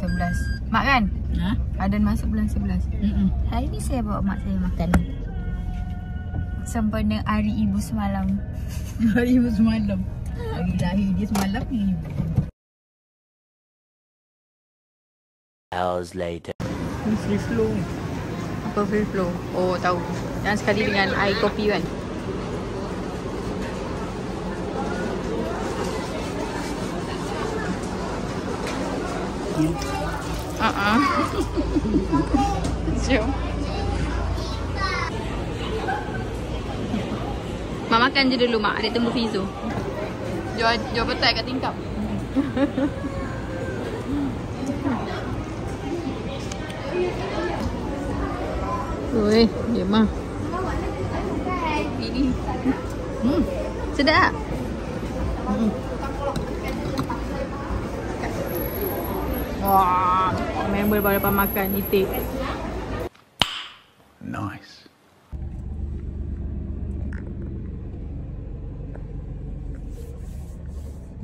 11. Mak kan? Ha? Adan masuk bulan 11. Hari ni saya bawa mak saya makan. Sempena Hari Ibu semalam. Hari Ibu semalam. Hari lahir dia semalam ni. Hours later. Free flow. Apa free flow? Oh, tahu. Dan sekali dengan air kopi kan? Jom. Mak makan je dulu mak. Adik tunggu Fizu. Jual petai kat tingkap. Oi, dia mah. Ini. Sedap. Wah, member baru dapat makan itik. Nice.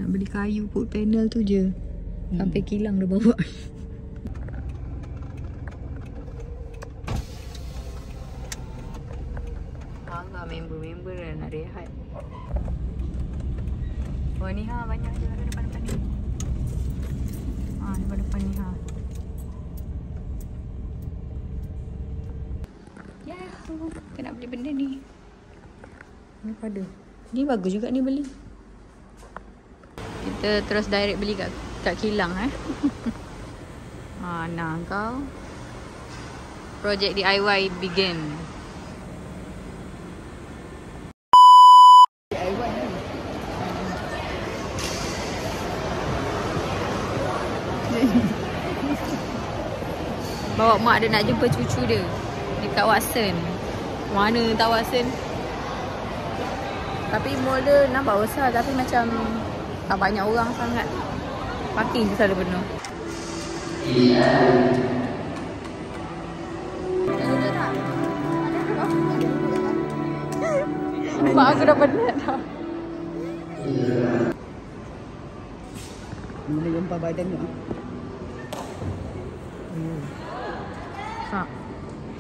Nak beli kayu put panel tu je. Sampai kilang dah bawa. Agak member-member dah nak rehat. Oh ni ha, banyak je ada depan-depan ni. Depan-depan ni ha. Yahoo, kita nak beli benda ni. Apa ada? Ni bagus juga ni beli. Kita terus direct beli kat kilang Nah kau. Project DIY begin. Bawa mak dia nak jumpa cucu dia dekat Watson. Mana tahu Watson? Tapi mall dia nampak besar tapi macam tak banyak orang sangat. Parking je selalu penuh. Mak aku dah penat dah. Boleh gempar badan tu.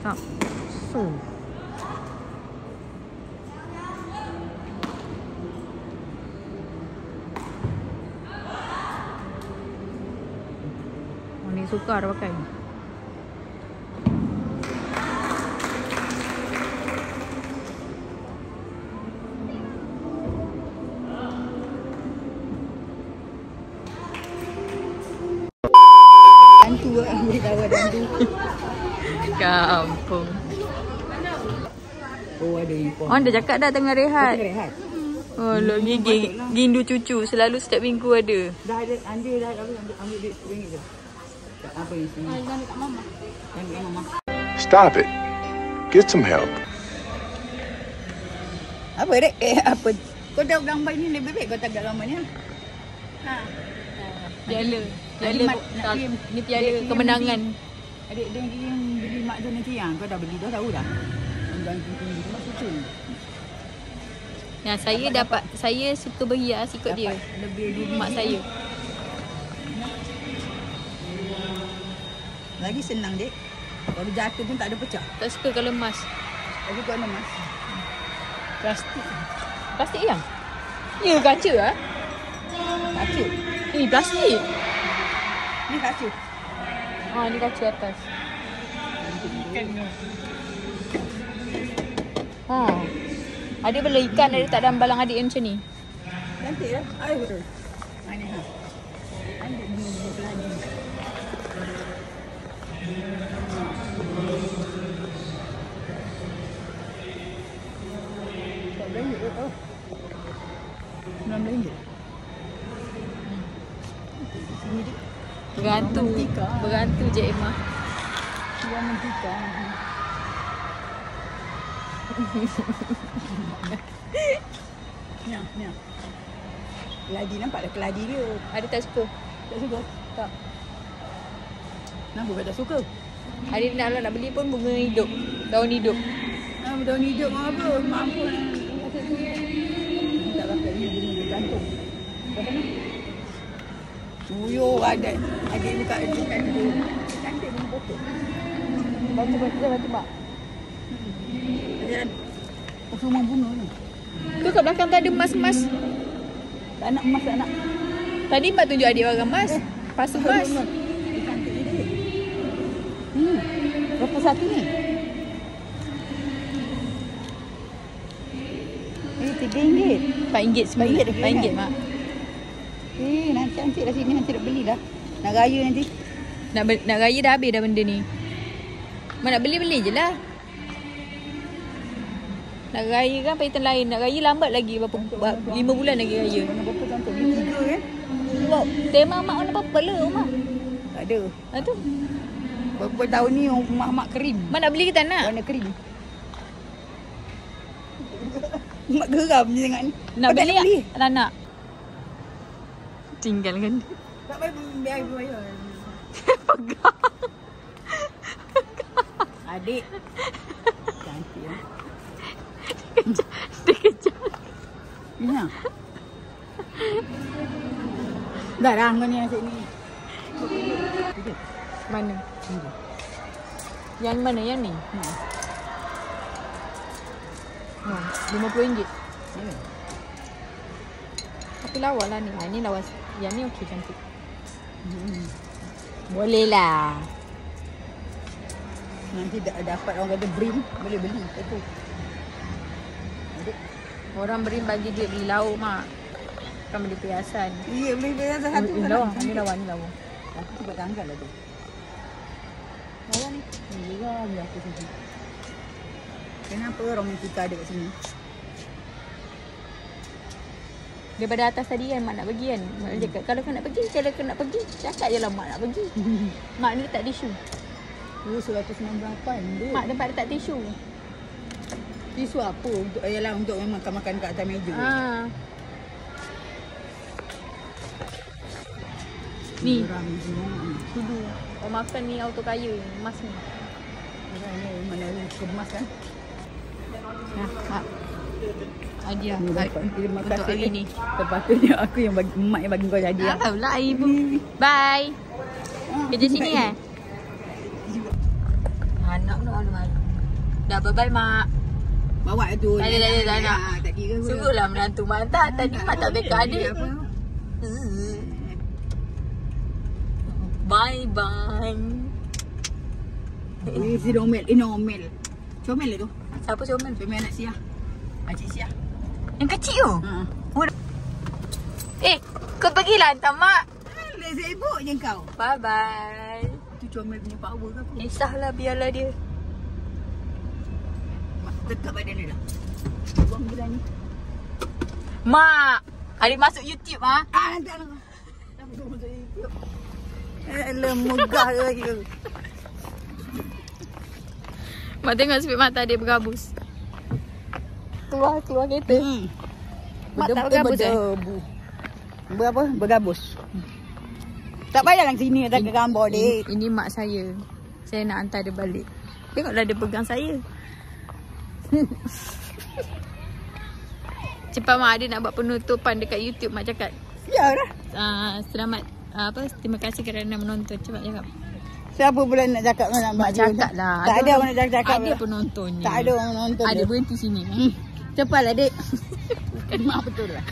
Sap. So. Ni sukar pakai. Hantu lah. Boleh tahu ada hantu. Kampung. Oh ada info. Oh, dah cakap dah tengah rehat. Tengah rehat. Oh, lo gigi gindu cucu selalu setiap minggu ada. Dah ada anda dah ambil duit RM10 je. Apa ni sini? Jangan dekat mama. Yang dekat mama. Stop it. Get some help. Apa dek? Apa? Kau dah gambar ni lebih baik kau tak gambar ni. Piala. Piala. Ni piala kemenangan. Adik dia yang beli mak dia nanti yang kau dah beli dah tahu dah. Dan tinggi mak cucu. Yang saya suka berhias ikut dia. Lebih dulu Mak saya. Lagi senang dek. Kalau jatuh pun tak ada pecah. Tak suka kalau emas. Tapi kau ada emas. Plastik. Plastik yang? Ya, kaca ah. Kaca. Ini plastik. Ni kaca. Ni kaca atas. Ada bela ikan ada tak dalam balang adik yang macam ni? Cantik lah. Air betul. Ini ha. Adik ni pelagi. Tak banyak ke tau. RM6. Sini dia. Berantu je Emma. Dia mentika. Ni. Keladi nampak dah keladi dia. Ada tak suka? Tak suka? Tak. Kenapa kau tak suka? Hari ni nak beli pun bunga hidup. Daun hidup. Daun hidup apa? Mampu lah. Tak pakai ni bunga bergantung. Kat mana? Yo, adik buka adik dulu. Cantik pun foto. Batu mak. Jangan. Oh, semua bunuh ni. Tu kat belakang tu ada emas-emas. Tak nak emas, tak nak. Tadi mak tunjuk adik orang emas. Pasu emas. Cantik je dia. Berapa satu ni? RM3. RM4. RM4 mak. Nanti cantik dah sini, nanti nak beli dah. Nak raya nanti. Nak raya dah habis dah benda ni. Mak nak beli je lah. Nak raya kan pahitan lain. Nak raya lambat lagi berapa 5 bulan lagi raya. Warna purple cantik. Beli 3 kan? Sebab tema mak warna purple lah mak. Tak ada. Tu. Berapa tahun ni mak krim. Mak nak beli ke tak nak? Warna krim. Mak geram je tengok ni. Nak Kau tak beli tak nak? Tinggalkan. Tak payah bayar. Pegang. Adik. Cantik ya. Dia kejar. Ya. Dah dah kau ni asyik ni. Mana? Yang mana yang ni? RM50. Ya. Tapi lawa lah ni. Ini lawa. Yang ni okey cantik. Boleh lah. Nanti dapat orang kata brim, boleh beli. Itu. Adik. Orang beri bagi duit beli lauk mak. Bukan beli perhiasan. Iya, boleh beli satu. Ini lawa. Ini lawa. Ni lawa. Aku cepat tanggal lah tu. Lawa ni. Ini juga biar aku sini. Kenapa romantika ada kat sini? Daripada atas tadi kan mak nak pergi kan. Mak cakap kalau kau nak pergi, cakap je lah mak nak pergi. Mak ni tak tisu. 198. Mak tempat letak tisu. Tisu apa? Untuk ayalah untuk makan-makan kat atas meja. Ni. Kudu. Orang makan ni auto kaya. Emas ni. Ni mana kemas kan? Nah, mak. Hadiah Terima untuk kasih hari ni. Sepatutnya aku yang bagi emak yang bagi kau hadiah. Alhamdulillah ibu. Bye. Kerja sini Anak nak malu. Dah bye-bye mak. Bawa tu. Tak nak. Tak kira pun. Suruhlah menantu mantap. Tadi mak tak beka adik. Bye-bye. Si Nomel. Nomel. Comel lah tu. Siapa comel? Comel anak Sia. Pakcik Sia. Yang kecil tu? Kau pergilah hantar mak. Alah, sibuk je kau. Bye-bye. Tu comel punya power ke apa? Kisahlah biarlah dia. Mak, tetap badan dia dah. Buang geran ni. Mak! Adik masuk YouTube ah. Tak nak. Tak masuk YouTube. Alah, megah lagi. Mak tengok sepik mata adik bergabus. Keluar kereta. Mak tak bergabus Berapa? Bergabus. Tak payahlah sini ada gambar dek. Ini mak saya. Saya nak hantar dia balik. Tengoklah dia pegang saya. Cepat mak, adik nak buat penutupan dekat YouTube mak cakap. Ya dah. Selamat terima kasih kerana menonton. Cepat cakap. Siapa pula nak cakap dengan mak cakap lah. Tak ada orang nak cakap. Ada penontonnya. Tak ada orang menonton. Ada berhenti sini. Cepatlah dek. Mak betul lah.